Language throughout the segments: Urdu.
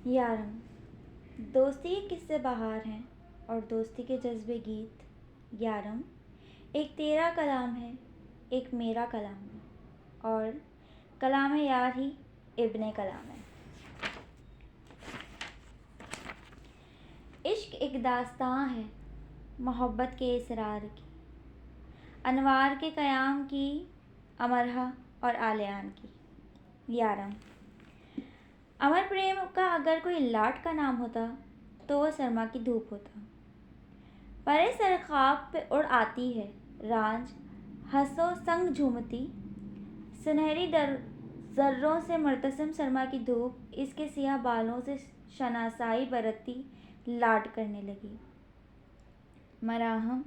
یارم، دوستی کے قصے بہار ہیں اور دوستی کے جذبے گیت۔ یارم، ایک تیرا کلام ہے، ایک میرا کلام ہے، اور کلام یار ہی ابن کلام ہے۔ عشق ایک داستاں ہے محبت کے اسرار کی، انوار کے قیام کی، امرہا اور آلیان کی۔ یارم، امر پریم کا اگر کوئی لاٹ کا نام ہوتا تو وہ سرما کی دھوپ ہوتا۔ پرے سر خواب پہ اڑ آتی ہے رانجھ ہنسو سنگ جھومتی، سنہری ذروں سے مرتسم سرما کی دھوپ اس کے سیاہ بالوں سے شناسائی برتتی لاڈ کرنے لگی۔ مراحم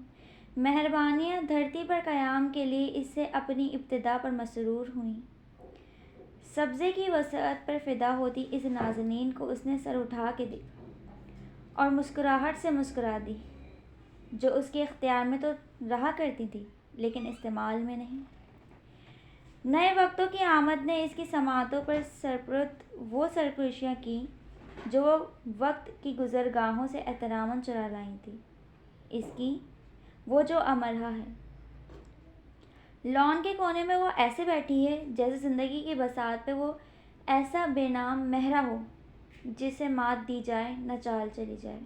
مہربانیاں دھرتی پر قیام کے لیے اس سے اپنی ابتدا پر مسرور ہوئیں۔ سبزے کی وسعت پر فدا ہوتی اس نازنین کو اس نے سر اٹھا کے دیکھا اور مسکراہٹ سے مسکرا دی، جو اس کے اختیار میں تو رہا کرتی تھی لیکن استعمال میں نہیں۔ نئے وقتوں کی آمد نے اس کی سماعتوں پر سرپرست وہ سرکشیاں کیں جو وہ وقت کی گزرگاہوں سے احتراماً چرا لائی تھی۔ اس کی وہ جو امرہا ہے، لان کے کونے میں وہ ایسے بیٹھی ہے جیسے زندگی کی بساط پہ وہ ایسا بے نام مہرہ ہو جسے مات دی جائے نہ چال چلی جائے۔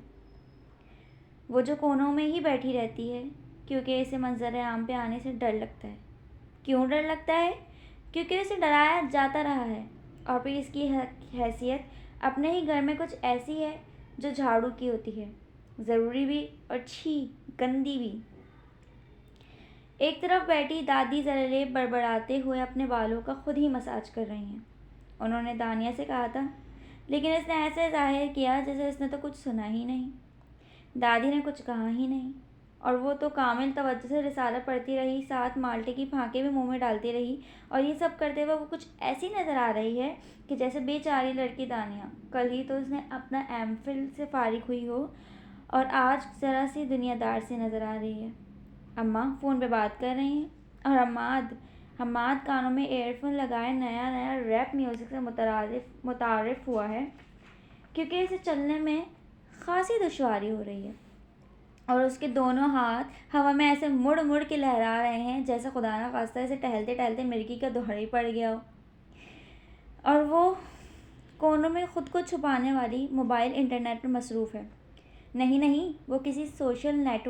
وہ جو کونوں میں ہی بیٹھی رہتی ہے کیونکہ اسے منظر عام پہ آنے سے ڈر لگتا ہے۔ کیوں ڈر لگتا ہے؟ کیونکہ اسے ڈرایا جاتا رہا ہے، اور پھر اس کی حیثیت اپنے ہی گھر میں کچھ ایسی ہے جو جھاڑو کی ہوتی ہے، ضروری بھی اور چھی گندی بھی۔ ایک طرف بیٹھی دادی زرلیب بڑبڑاتے ہوئے اپنے بالوں کا خود ہی مساج کر رہی ہیں۔ انہوں نے دانیہ سے کہا تھا، لیکن اس نے ایسے ظاہر کیا جیسے اس نے تو کچھ سنا ہی نہیں۔ دادی نے کچھ کہا ہی نہیں، اور وہ تو کامل توجہ سے رسالہ پڑھتی رہی، ساتھ مالٹے کی پھانکیں بھی منہ میں ڈالتی رہی، اور یہ سب کرتے ہوئے وہ کچھ ایسی نظر آ رہی ہے کہ جیسے بے چاری لڑکی دانیہ کل ہی تو اس نے اپنا ایم فل سے فارغ ہوئی ہو اور آج ذرا سی دنیا دار سی نظر آ رہی ہے۔ اماں فون پہ بات کر رہی ہیں اور حماد کانوں میں ایئر فون لگائے نیا ریپ میوزک سے متعارف ہوا ہے، کیونکہ اسے چلنے میں خاصی دشواری ہو رہی ہے اور اس کے دونوں ہاتھ ہوا میں ایسے مڑ مڑ کے لہرا رہے ہیں جیسے خدا نہ خواستہ اسے ٹہلتے ٹہلتے مرغی کا دوہڑا ہی پڑ گیا ہو، اور وہ کونوں میں خود کو چھپانے والی موبائل انٹرنیٹ پر مصروف ہے۔ نہیں، وہ کسی سوشل نیٹ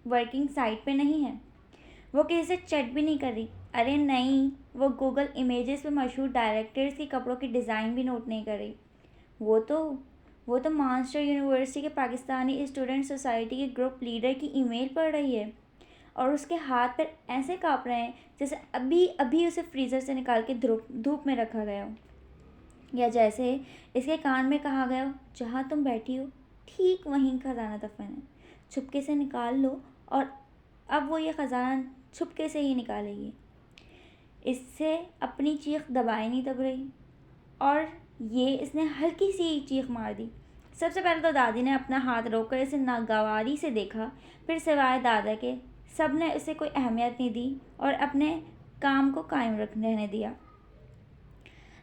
ورکنگ سائٹ پہ نہیں ہے، وہ کسی سے چیٹ بھی نہیں کر رہی۔ ارے نہیں، وہ گوگل امیجز پہ مشہور ڈائریکٹرز کی کپڑوں کی ڈیزائن بھی نوٹ نہیں کر رہی۔ وہ تو مانچسٹر یونیورسٹی کے پاکستانی اسٹوڈنٹ سوسائٹی کے گروپ لیڈر کی ای میل پڑھ رہی ہے، اور اس کے ہاتھ پیر ایسے کانپ رہے ہیں جیسے ابھی اسے فریزر سے نکال کے دھوپ میں رکھا گیا ہو، یا جیسے اس کے کان میں کہا گیا ہو، جہاں تم بیٹھی ہو ٹھیک وہیں خزانہ دفن ہے، چھپکے سے نکال لو، اور اب وہ یہ خزانہ چھپکے سے ہی نکالے گی۔ اس سے اپنی چیخ دبائے نہیں دب رہی، اور اس نے ہلکی سی چیخ مار دی۔ سب سے پہلے تو دادی نے اپنا ہاتھ روک کر اسے ناگواری سے دیکھا، پھر سوائے دادا کے سب نے اسے کوئی اہمیت نہیں دی اور اپنے کام کو قائم رہنے دیا۔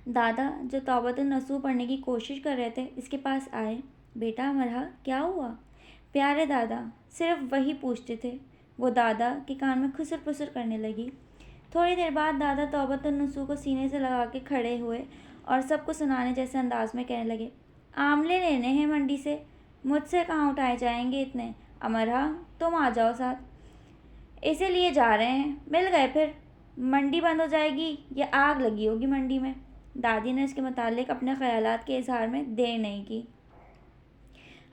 دادا جو توبۃ النصوح پڑھنے کی کوشش کر رہے تھے اس کے پاس آئے۔ بیٹا مرحا، کیا ہوا؟ پیارے دادا صرف وہی پوچھتے تھے۔ وہ دادا کے کان میں خسر پسر کرنے لگی۔ تھوڑی دیر بعد دادا توبۃ النصوح کو سینے سے لگا کے کھڑے ہوئے اور سب کو سنانے جیسے انداز میں کہنے لگے، آملے لینے ہیں منڈی سے، مجھ سے کہاں اٹھائے جائیں گے اتنے، امرہا تم آ جاؤ ساتھ، اسے لیے جا رہے ہیں، مل گئے پھر، منڈی بند ہو جائے گی یا آگ لگی ہوگی منڈی میں۔ دادی نے اس کے متعلق اپنے خیالات کے اظہار میں دیر نہیں کی۔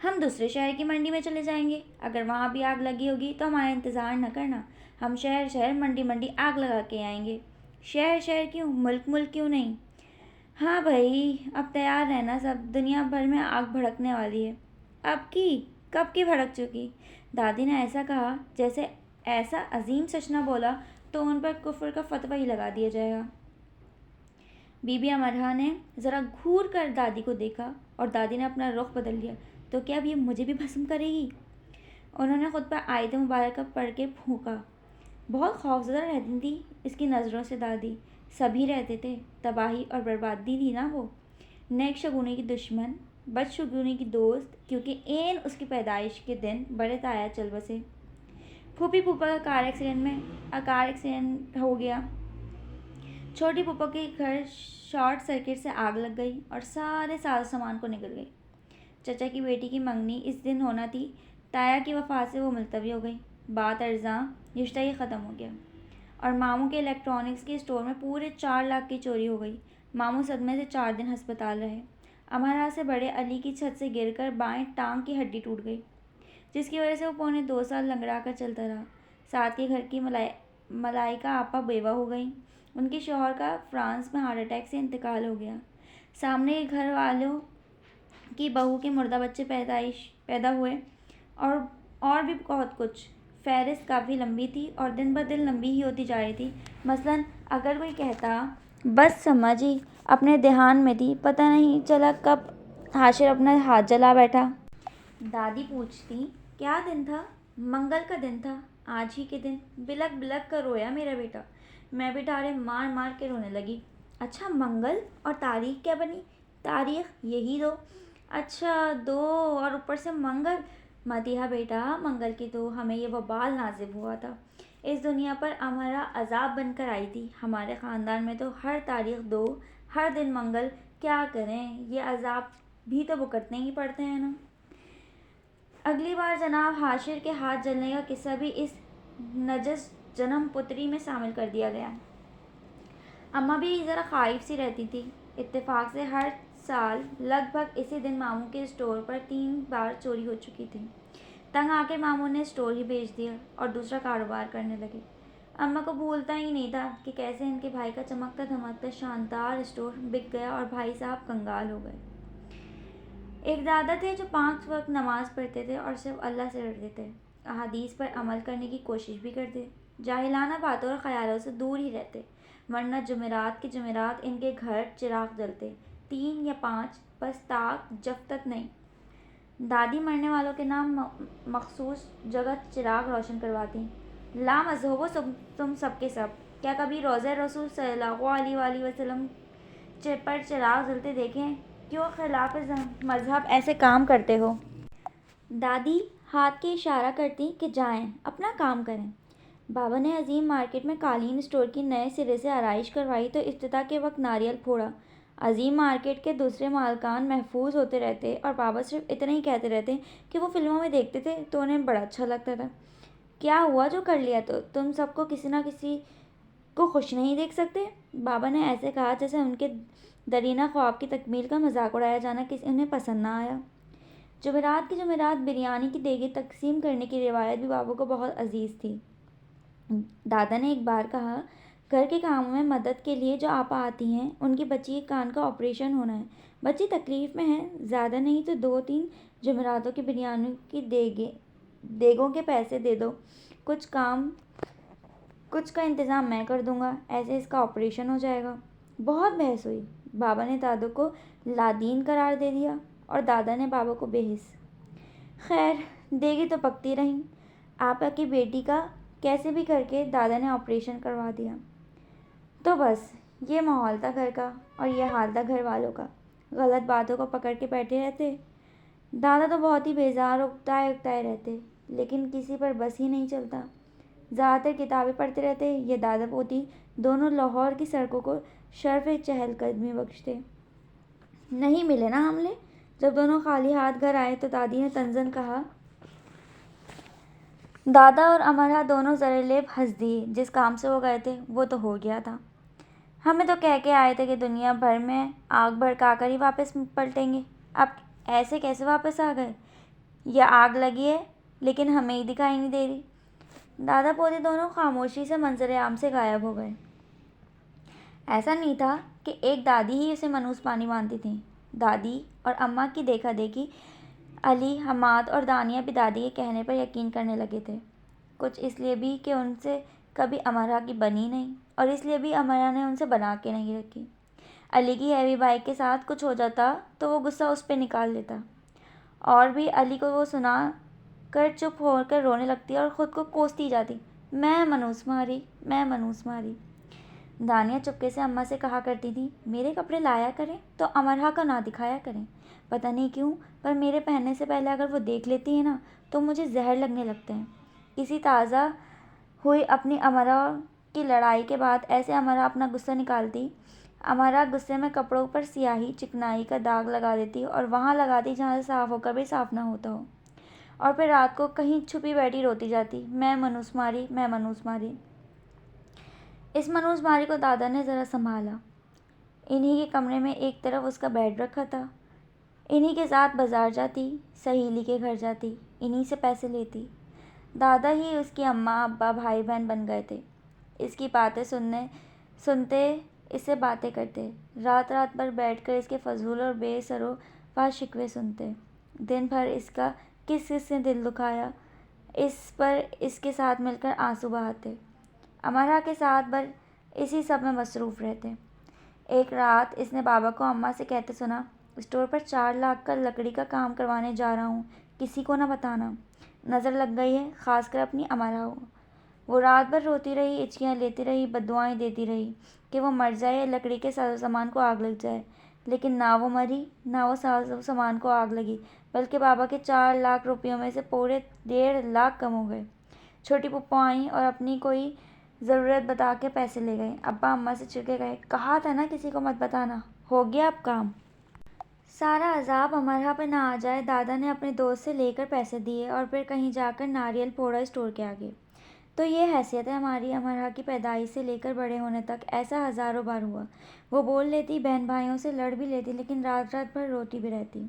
ہم دوسرے شہر کی منڈی میں چلے جائیں گے، اگر وہاں بھی آگ لگی ہوگی تو ہمارا انتظار نہ کرنا، ہم شہر منڈی آگ لگا کے آئیں گے۔ شہر کیوں، ملک کیوں نہیں؟ ہاں بھائی، اب تیار رہنا سب، دنیا بھر میں آگ بھڑکنے والی ہے۔ کب کی بھڑک چکی؟ دادی نے ایسا کہا جیسے ایسا عظیم سچ نہ بولا تو ان پر کفر کا فتویٰ ہی لگا دیا جائے گا۔ بی بی امرہا نے ذرا گھور کر دادی کو دیکھا اور دادی نے اپنا رخ بدل لیا۔ تو کیا اب یہ مجھے بھی بھسم کرے گی؟ انہوں نے خود پر آیت مبارکہ پڑھ کے پھونکا۔ بہت خوفزدہ رہتی تھی اس کی نظروں سے دادی، سبھی رہتے تھے، تباہی اور بربادی تھی نا وہ، نیک شگونی کی دشمن، بدشگونی کی دوست، کیونکہ این اس کی پیدائش کے دن بڑے تایا چل بسے۔ پھوپھی پھوپھا کا کار ایکسیڈنٹ ہو گیا۔ چھوٹی پھوپھا کے گھر شارٹ سرکٹ سے آگ لگ گئی اور سارے ساز سامان کو نکل گئی۔ چچا کی بیٹی کی منگنی اس دن ہونا تھی، تایا کی وفات سے وہ ملتوی ہو گئی۔ بات ارزاں رشتہ ہی ختم ہو گیا۔ اور ماموں کے الیکٹرانکس کے اسٹور میں پورے 4 لاکھ کی چوری ہو گئی۔ ماموں صدمے سے 4 دن ہسپتال رہے۔ امارا سے بڑے علی کی چھت سے گر کر بائیں ٹانگ کی ہڈی ٹوٹ گئی، جس کی وجہ سے وہ پونے 2 سال لنگڑا کر چلتا رہا۔ ساتھ کے گھر کی ملائکہ آپا بیوہ ہو گئیں۔ ان کے شوہر کا فرانس میں ہارٹ اٹیک سے انتقال ہو گیا۔ سامنے کے گھر والوں کی بہو کے مردہ بچے پیدا ہوئے، اور بھی بہت کچھ۔ فہرست کافی لمبی تھی اور دن بدن لمبی ہی ہوتی جا رہی تھی۔ مثلاً اگر کوئی کہتا، بس سمجھی اپنے دھیان میں تھی، پتہ نہیں چلا کب حاشر اپنا ہاتھ جلا بیٹھا۔ دادی پوچھتی، کیا دن تھا؟ منگل کا دن تھا، آج ہی کے دن۔ بلک بلک کر رویا میرا بیٹا۔ میں بھی ڈھارے مار مار کے رونے لگی۔ اچھا منگل، اور تاریخ کیا بنی؟ تاریخ یہی 2۔ اچھا 2 اور اوپر سے منگل؟ مدیحہ بیٹا، منگل کی تو ہمیں یہ وبال نازل ہوا تھا۔ اس دنیا پر امارا عذاب بن کر آئی تھی۔ ہمارے خاندان میں تو ہر تاریخ 2، ہر دن منگل۔ کیا کریں، یہ عذاب بھی تو بھگتنے ہی پڑتے ہیں نا۔ اگلی بار جناب حاشر کے ہاتھ جلنے کا قصہ بھی اس نجس جنم پتری میں شامل کر دیا گیا۔ اماں بھی ذرا خائف سی رہتی تھی۔ اتفاق سے ہر سال لگ بھگ اسی دن ماموں کے اسٹور پر 3 بار چوری ہو چکی تھی۔ تنگ آ کے ماموں نے اسٹور ہی بیچ دیا اور دوسرا کاروبار کرنے لگے۔ اماں کو بھولتا ہی نہیں تھا کہ کیسے ان کے بھائی کا چمکتا دھمکتا شاندار اسٹور بک گیا اور بھائی صاحب کنگال ہو گئے۔ ایک دادا تھے جو 5 وقت نماز پڑھتے تھے اور صرف اللہ سے ڈرتے تھے۔ احادیث پر عمل کرنے کی کوشش بھی کرتے، جاہلانہ باتوں اور خیالوں سے دور ہی رہتے، ورنہ جمعرات کے جمعرات ان کے گھر چراغ جلتے، 3 یا 5، بس تاک جفتت نہیں۔ دادی مرنے والوں کے نام مخصوص جگہ چراغ روشن کرواتی۔ لا مذہبو تم سب کے سب، کیا کبھی روضہ رسول صلی اللہ علیہ وسلم پر چراغ جلتے دیکھیں؟ کیوں خلاف مذہب ایسے کام کرتے ہو؟ دادی ہاتھ کے اشارہ کرتی کہ جائیں اپنا کام کریں۔ بابا نے عظیم مارکیٹ میں قالین اسٹور کی نئے سرے سے آرائش کروائی تو افتتاح کے وقت ناریل پھوڑا۔ عظیم مارکیٹ کے دوسرے مالکان محفوظ ہوتے رہتے اور بابا صرف اتنا ہی کہتے رہتے کہ وہ فلموں میں دیکھتے تھے تو انہیں بڑا اچھا لگتا تھا۔ کیا ہوا جو کر لیا تو تم سب کو کسی نہ کسی کو خوش نہیں دیکھ سکتے؟ بابا نے ایسے کہا جیسے ان کے درینہ خواب کی تکمیل کا مذاق اڑایا جانا انہیں پسند نہ آیا۔ جمعرات کی جمعرات بریانی کی دیگیں تقسیم کرنے کی روایت بھی بابا کو بہت عزیز تھی۔ دادا نے ایک بار کہا، گھر کے کاموں میں مدد کے لیے جو آپا آتی ہیں، ان کی بچی کے کان کا آپریشن ہونا ہے، بچی تکلیف میں ہے، زیادہ نہیں تو 2-3 جمعراتوں کی بریانی کی دیگوں کے پیسے دے دو، کچھ کا انتظام میں کر دوں گا، ایسے اس کا آپریشن ہو جائے گا۔ بہت بحث ہوئی۔ بابا نے دادو کو لادین قرار دے دیا اور دادا نے بابا کو بے حس۔ خیر دیگیں تو پکتی رہیں۔ آپا کی بیٹی کا کیسے بھی کر کے دادا نے آپریشن کروا دیا۔ تو بس یہ ماحول تھا گھر کا اور یہ حال تھا گھر والوں کا، غلط باتوں کو پکڑ کے بیٹھے رہتے۔ دادا تو بہت ہی بیزار اکتائے رہتے، لیکن کسی پر بس ہی نہیں چلتا۔ زیادہ تر کتابیں پڑھتے رہتے۔ یہ دادا پوتی دونوں لاہور کی سڑکوں کو شرف چہل قدمی بخشتے۔ نہیں ملے نا حملے۔ جب دونوں خالی ہاتھ گھر آئے تو دادی نے طنزاً کہا۔ دادا اور امارا دونوں زرِ لب ہنس دیے۔ جس کام سے وہ گئے تھے وہ تو ہو گیا تھا۔ ہمیں تو کہہ کے آئے تھے کہ دنیا بھر میں آگ بھڑکا کر ہی واپس پلٹیں گے، اب ایسے کیسے واپس آ گئے؟ یہ آگ لگی ہے لیکن ہمیں ہی دکھائی نہیں دے رہی۔ دادا پوتی دونوں خاموشی سے منظر عام سے غائب ہو گئے۔ ایسا نہیں تھا کہ ایک دادی ہی اسے منحوس پانی مانتی تھیں۔ دادی اور اماں کی دیکھا دیکھی علی، حماد اور دانیہ بھی دادی کے کہنے پر یقین کرنے لگے تھے۔ کچھ اس لیے بھی کہ ان سے کبھی امارا کی بنی نہیں، اور اس لیے بھی امارا نے ان سے بنا کے نہیں رکھی۔ علی کی ہیوی بائک کے ساتھ کچھ ہو جاتا تو وہ غصہ اس پہ نکال لیتا، اور بھی علی کو وہ سنا کر چپ ہو کر رونے لگتی اور خود کو کوستی جاتی، میں منحوس ماری۔ دانیہ چپکے سے اماں سے کہا کرتی تھی، میرے کپڑے لایا کریں تو امارا کا نہ دکھایا کریں، پتہ نہیں کیوں پر میرے پہننے سے پہلے اگر وہ دیکھ لیتی ہے نا تو مجھے زہر لگنے لگتے ہیں۔ اسی تازہ ہوئی اپنی امرا کی لڑائی کے بعد ایسے امرا اپنا غصہ نکالتی۔ امرا غصے میں کپڑوں پر سیاہی چکنائی کا داغ لگا دیتی اور وہاں لگاتی جہاں سے صاف ہو کر بھی صاف نہ ہوتا ہو، اور پھر رات کو کہیں چھپی بیٹھی روتی جاتی، میں منوس ماری، میں منوس ماری۔ اس منوس ماری کو دادا نے ذرا سنبھالا۔ انہی کے کمرے میں ایک طرف اس کا بیڈ رکھا تھا، انہی کے ساتھ بازار جاتی، سہیلی کے گھر جاتی، انہی سے پیسے لیتی۔ دادا ہی اس کی اماں ابا بھائی بہن بن گئے تھے۔ اس کی باتیں سنتے اس سے باتیں کرتے، رات رات بھر بیٹھ کر اس کے فضول اور بے سر و پا شکوے سنتے، دن بھر اس کا کس کس نے دل دکھایا اس پر اس کے ساتھ مل کر آنسو بہاتے، امرا کے ساتھ بھر اسی سب میں مصروف رہتے۔ ایک رات اس نے بابا کو اماں سے کہتے سنا، اسٹور پر 4 لاکھ کا لکڑی کا کام کروانے جا رہا ہوں، کسی کو نہ بتانا، نظر لگ گئی ہے، خاص کر اپنی امرا ہو۔ وہ رات بھر روتی رہی، ہچکیاں لیتی رہی، بددعائیں دیتی رہی کہ وہ مر جائے یا لکڑی کے ساز و سامان کو آگ لگ جائے، لیکن نہ وہ مری نہ وہ ساز و سامان کو آگ لگی، بلکہ بابا کے 4 لاکھ روپیوں میں سے پورے 1.5 لاکھ کم ہو گئے۔ چھوٹی پھپھو آئیں اور اپنی کوئی ضرورت بتا کے پیسے لے گئیں۔ ابا اماں سے چڑ کے کہے، کہا تھا نا کسی کو مت بتانا، ہو گیا اب کام۔ سارا عذاب امرا پہ نہ آ جائے۔ دادا نے اپنے دوست سے لے کر پیسے دیے اور پھر کہیں جا کر ناریل پھوڑا اسٹور کے آگے۔ تو یہ حیثیت ہے ہماری امرا کی پیدائش سے لے کر بڑے ہونے تک، ایسا ہزاروں بار ہوا۔ وہ بول لیتی، بہن بھائیوں سے لڑ بھی لیتی، لیکن رات رات بھر روتی بھی رہتی۔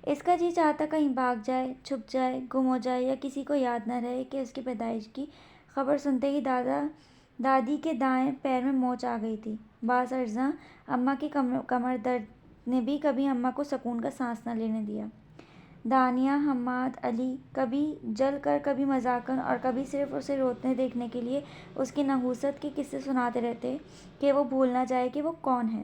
اس کا جی چاہتا کہیں بھاگ جائے، چھپ جائے، گم ہو جائے یا کسی کو یاد نہ رہے کہ اس کی پیدائش کی خبر سنتے ہی دادی کے دائیں پیر میں موچ آ گئی تھی۔ بعض ارزاں اماں کی کمر درد نے بھی کبھی اماں کو سکون کا سانس نہ لینے دیا۔ دانیہ، حماد، علی کبھی جل کر، کبھی مذاقاً اور کبھی صرف اسے روتے دیکھنے کے لیے اس کی نحوست کے قصے سناتے رہتے کہ وہ بھول نہ جائے کہ وہ کون ہے۔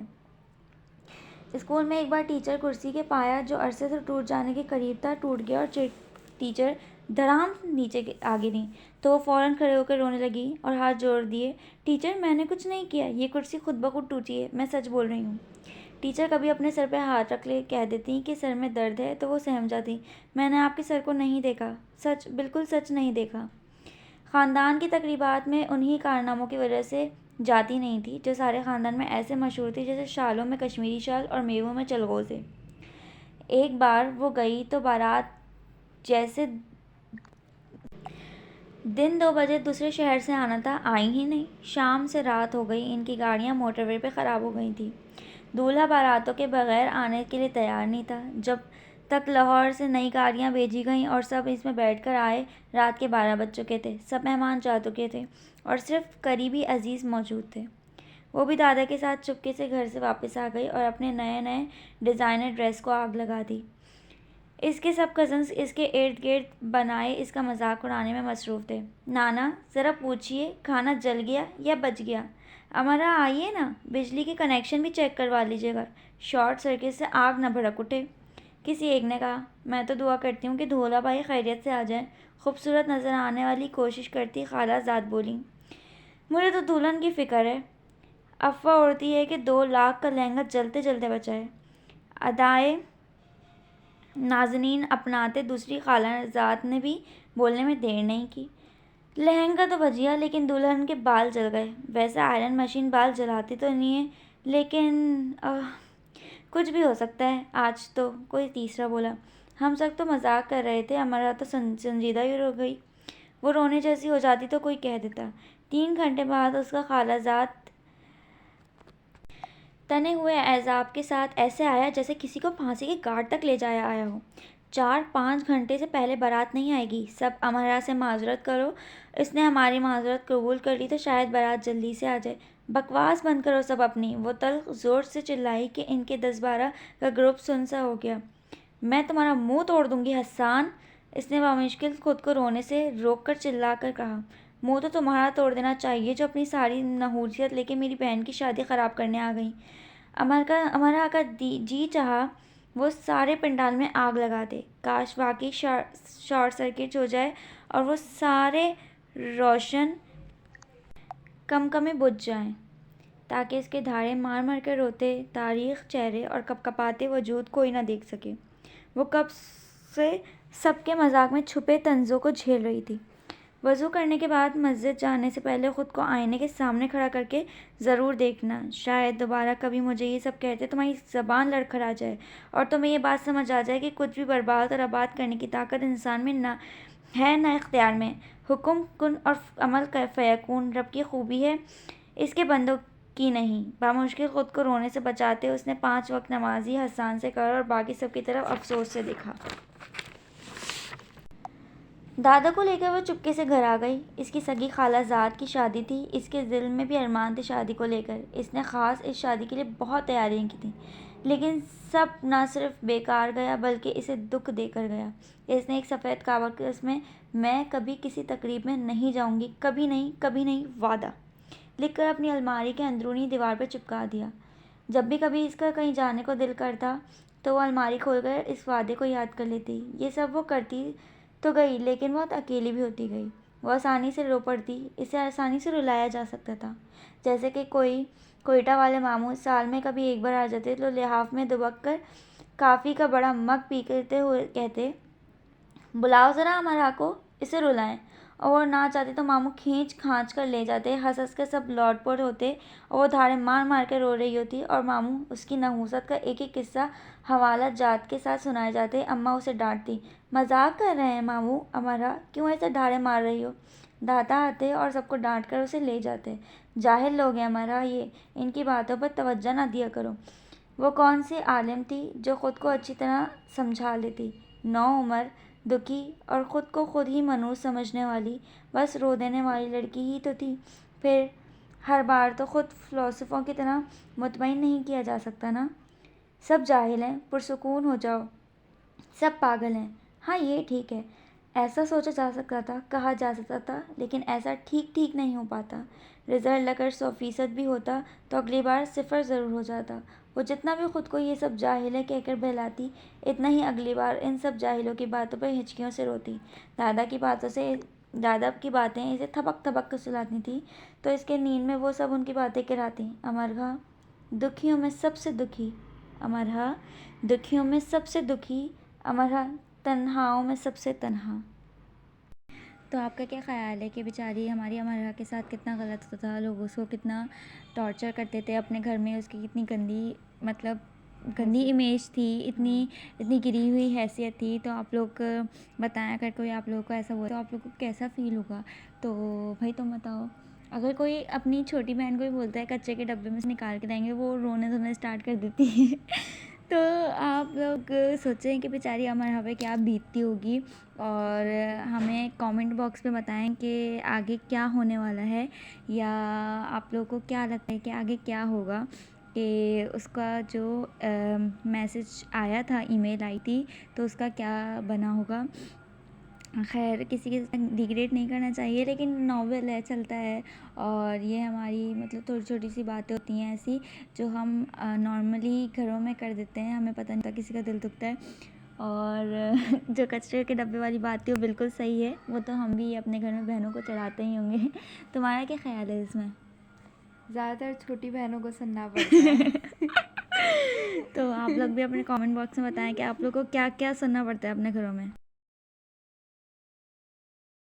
اسکول میں ایک بار ٹیچر کرسی کے پایا جو عرصے سے ٹوٹ جانے کے قریب تھا ٹوٹ گیا اور ٹیچر دھڑام نیچے آ گری تو وہ فوراً کھڑے ہو کر رونے لگی اور ہاتھ جوڑ دیے، ٹیچر میں نے کچھ نہیں کیا، یہ کرسی خود بخود ٹوٹی ہے، میں سچ بول رہی ہوں۔ ٹیچر کبھی اپنے سر پہ ہاتھ رکھ لے کہہ دیتی کہ سر میں درد ہے تو وہ سہم جاتی، میں نے آپ کے سر کو نہیں دیکھا، سچ بالکل سچ نہیں دیکھا۔ خاندان کی تقریبات میں انہی کارناموں کی وجہ سے جاتی نہیں تھی جو سارے خاندان میں ایسے مشہور تھی جیسے شالوں میں کشمیری شال اور میووں میں چلغوزے۔ ایک بار وہ گئی تو بارات جیسے دن 2 بجے دوسرے شہر سے آنا تھا، آئی ہی نہیں۔ شام سے رات ہو گئی، ان کی گاڑیاں موٹر وے پہ خراب ہو گئی تھیں۔ دولہا باراتوں کے بغیر آنے کے لیے تیار نہیں تھا۔ جب تک لاہور سے نئی گاڑیاں بھیجی گئیں اور سب اس میں بیٹھ کر آئے، رات کے 12 بج چکے تھے۔ سب مہمان جا چکے تھے اور صرف قریبی عزیز موجود تھے۔ وہ بھی دادا کے ساتھ چپکے سے گھر سے واپس آ گئی اور اپنے نئے ڈیزائنر ڈریس کو آگ لگا دی۔ اس کے سب کزنز اس کے ارد گرد بنائے اس کا مذاق اڑانے میں مصروف تھے۔ نانا ذرا پوچھئے کھانا جل گیا یا بچ گیا؟ امرا آئیے نا، بجلی کے کنیکشن بھی چیک کروا لیجیے گا، شارٹ سرکٹ سے آگ نہ بھڑک اٹھے۔ کسی ایک نے کہا، میں تو دعا کرتی ہوں کہ دھولا بھائی خیریت سے آ جائیں۔ خوبصورت نظر آنے والی کوشش کرتی خالہ زاد بولی، مجھے تو دلہن کی فکر ہے، افواہ اڑتی ہے کہ 2 لاکھ کا لہنگا جلتے جلتے بچا ہے۔ ادائے نازنین اپناتے دوسری خالہ زاد نے بھی بولنے میں دیر نہیں کی، لہنگا تو بچ گیا لیکن دلہن کے بال جل گئے۔ ویسے آئرن مشین بال جلاتی تو نہیں ہے لیکن کچھ بھی ہو سکتا ہے آج تو، کوئی تیسرا بولا۔ ہم سب تو مذاق کر رہے تھے، امرا تو سنجیدہ ہی ہو گئی، وہ رونے جیسی ہو جاتی تو کوئی کہہ دیتا۔ 3 گھنٹے بعد اس کا خالہ زاد تنے ہوئے اعصاب کے ساتھ ایسے آیا جیسے کسی کو پھانسی کے گھاٹ تک لے جایا آیا ہو۔ 4-5 گھنٹے سے پہلے بارات نہیں آئے گی، سب امرا سے معذرت کرو، اس نے ہماری معذرت قبول کر لی تو شاید بارات جلدی سے آ جائے۔ بکواس بند کرو سب اپنی، وہ تلخ زور سے چلائی کہ ان کے 10-12 کا گروپ سن سا ہو گیا۔ میں تمہارا منہ توڑ دوں گی حسان، اس نے بامشکل خود کو رونے سے روک کر چلا کر کہا، منہ تو تمہارا توڑ دینا چاہیے جو اپنی ساری نحوست لے کے میری بہن کی شادی خراب کرنے آ گئی۔ امرا کا جی چاہا وہ سارے پنڈال میں آگ لگا دے، کاش واقعی شارٹ سرکٹ ہو جائے اور وہ سارے روشن کمکمے بجھ جائیں۔ تاکہ اس کے دھاڑے مار مار کر روتے تاریخ چہرے اور کپکپاتے وجود کوئی نہ دیکھ سکے۔ وہ کب سے سب کے مذاق میں چھپے طنزوں کو جھیل رہی تھی۔ وضو کرنے کے بعد مسجد جانے سے پہلے خود کو آئینے کے سامنے کھڑا کر کے ضرور دیکھنا، شاید دوبارہ کبھی مجھے یہ سب کہتے تمہاری زبان لڑکھڑا جائے اور تمہیں یہ بات سمجھ آ جائے کہ کچھ بھی برباد اور آباد کرنے کی طاقت انسان میں نہ ہے نہ اختیار میں۔ حکم کن اور عمل فیکون رب کی خوبی ہے، اس کے بندوں کی نہیں۔ بامشکل خود کو رونے سے بچاتے اس نے 5 وقت نمازی حسان سے کہا اور باقی سب کی طرف افسوس سے دیکھا۔ دادا کو لے کر وہ چپکے سے گھر آ گئی۔ اس کی سگی خالہ زاد کی شادی تھی۔ اس کے دل میں بھی ارمان تھے شادی کو لے کر۔ اس نے خاص اس شادی کے لیے بہت تیاریاں کی تھیں، لیکن سب نہ صرف بیکار گیا بلکہ اسے دکھ دے کر گیا۔ اس نے ایک سفید کاغذ میں کبھی کسی تقریب میں نہیں جاؤں گی، کبھی نہیں، وعدہ لکھ کر اپنی الماری کے اندرونی دیوار پر چپکا دیا۔ جب بھی کبھی اس کا کہیں جانے کو دل کرتا تو وہ الماری کھول کر اس وعدے کو یاد کر لیتی۔ یہ سب وہ کرتی تو گئی، لیکن بہت اکیلی بھی ہوتی گئی۔ وہ آسانی سے رو پڑتی، اسے آسانی سے رلایا جا سکتا تھا۔ جیسے کہ کوئٹہ والے ماموں سال میں کبھی ایک بار آ جاتے تو لحاف میں دبک کر کافی کا بڑا مگ پیتے ہوئے کہتے، بلاؤ ذرا امرا کو، اسے رلائیں۔ اور وہ نہ چاہتے تو ماموں کھینچ کھانچ کر لے جاتے۔ ہنس ہنس کر سب لوٹ پوٹ ہوتے اور وہ دھاڑے مار مار کر رو رہی ہوتی اور ماموں اس کی نحوست کا ایک ایک قصہ حوالہ جات کے ساتھ سنائے جاتے۔ اماں اسے ڈانٹتی، مذاق کر رہے ہیں ماموں، امرا کیوں ایسے دھاڑے مار رہی ہو؟ دادا آتے اور سب کو ڈانٹ کر اسے لے جاتے، جاہل لوگ ہیں امرا یہ، ان کی باتوں پر توجہ نہ دیا کرو۔ وہ کون سی عالم تھی جو خود کو اچھی طرح سمجھا لیتی، نوعمر، دکھی اور خود کو خود ہی منحوس سمجھنے والی، بس رو دینے والی لڑکی ہی تو تھی۔ پھر ہر بار تو خود فلاسفوں کی طرح مطمئن نہیں کیا جا سکتا نا۔ سب جاہل ہیں، پرسکون ہو جاؤ، سب پاگل ہیں۔ ہاں یہ ٹھیک ہے، ایسا سوچا جا سکتا تھا، کہا جا سکتا تھا، لیکن ایسا ٹھیک نہیں ہو پاتا۔ رزلٹ اگر 100% بھی ہوتا تو اگلی بار 0 ضرور ہو جاتا۔ وہ جتنا بھی خود کو یہ سب جاہل ہے کہہ کر بہلاتی، اتنا ہی اگلی بار ان سب جاہلوں کی باتوں پر ہچکیوں سے روتی۔ دادا کی باتیں اسے تھبک تھبک کر سلاتی تھیں تو اس کے نیند میں وہ سب ان کی باتیں کراتی، امرا دکھیوں میں سب سے دکھی، امرا دکھیوں میں سب سے دکھی، امرا تنہاؤں میں سب سے تنہا۔ تو آپ کا کیا خیال ہے کہ بیچاری ہماری امرا کے ساتھ کتنا غلط ہوتا تھا، لوگ اس کو کتنا ٹارچر کرتے تھے اپنے گھر میں، اس کی کتنی گندی امیج تھی، اتنی گری ہوئی حیثیت تھی۔ تو آپ لوگ بتائیں، اگر کوئی آپ لوگوں کو ایسا ہوا تو آپ لوگوں کو کیسا فیل ہوگا؟ تو بھائی تم بتاؤ۔ اگر کوئی اپنی چھوٹی بہن کو بھی بولتا ہے کچے کے ڈبے میں سے نکال کے دیں گے، وہ رونے دھونے اسٹارٹ کر دیتی ہے۔ تو آپ لوگ سوچیں کہ بیچاری امرا پہ کیا بیتتی ہوگی، اور ہمیں کامنٹ باکس میں بتائیں کہ آگے کیا ہونے والا ہے، یا آپ لوگوں کو کیا لگتا ہے کہ آگے کیا ہوگا، کہ اس کا جو میسج آیا تھا، ای میل آئی تھی، تو اس کا کیا بنا ہوگا۔ خیر کسی کے ڈیگریڈ نہیں کرنا چاہیے، لیکن ناول ہے، چلتا ہے، اور یہ ہماری چھوٹی چھوٹی سی باتیں ہوتی ہیں ایسی جو ہم نارملی گھروں میں کر دیتے ہیں، ہمیں پتہ نہیں ہوتا کسی کا دل دکھتا ہے۔ اور جو کچرے کے ڈبے والی بات تھی وہ بالکل صحیح ہے، وہ تو ہم بھی اپنے گھر میں بہنوں کو چڑھاتے ہی ہوں گے۔ تمہارا کیا خیال ہے اس میں؟ زیادہ تر چھوٹی بہنوں کو سننا پڑتا ہے۔ تو آپ لوگ بھی اپنے کامنٹ باکس میں بتائیں کہ آپ لوگ کو کیا کیا سننا پڑتا ہے اپنے گھروں میں۔